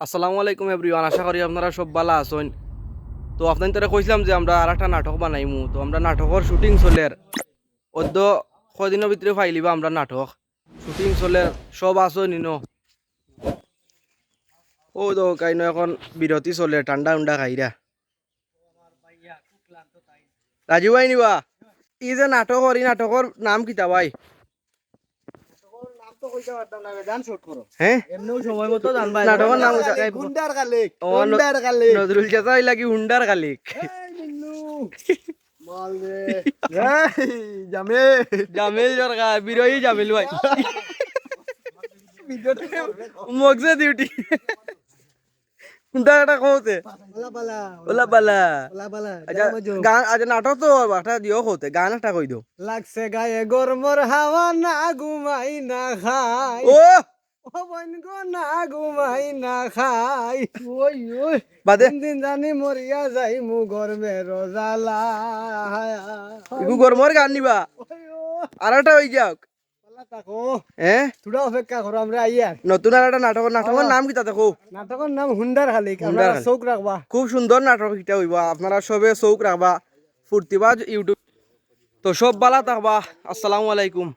আসসালামু আলাইকুম এভরিওয়ান, আশা করি আপনারা সব ভালো আছেন। তো আপনাদের কইছিলাম যে আমরা আর একটা নাটক বানাইমু, তো আমরা নাটকের শুটিং চলের অদ্য কদিনের ভিতরে ফাইলিবা আমরা নাটক শুটিং চলের সব আছেন ইনো। ও তো কাইন এখন বিরতি চলে, ঠান্ডা উন্ডা খাইরা রাজু ভাই নিবা ই যে নাটকর, ই নাটকর নাম কিতা ভাই? হ্যাঁ নাটকের নাম নজরুল চাচা লাগি হুন্ডার খালিক জামিল সরকার বিরোহী জামিল ভাই মগজে ডিউটি কোনটা কওতে ওলা বালা গান আজ নাটক তো একটা দিও কওতে গান একটা কই দিও। লাগছে গায়ে গরমর হাওয়া না ঘুমাই না খাই ও ও বন গো না ঘুমাই না খাই ওই ওই বাদে দিন জানি মরিয়া যাই মু গরমে রোজালা ইগু গরমর গান নিবা আর একটা হই যাওক তাকো হ্যাঁ থোড়া অপেক্ষা করো আমরা আইয়া নতুন আর একটা নাটকের নাম কি তাতে কও? নাটকের নাম হুন্ডার খালিক হুন্ডার আপনারা খালিক। চোখ রাখবা। খুব সুন্দর নাটক এটা হইবা, আপনারা সবে চৌক রাখবা, ফুর্তিবাজ ইউটিউব। তো সব বালা থাকবা, আসসালামু আলাইকুম।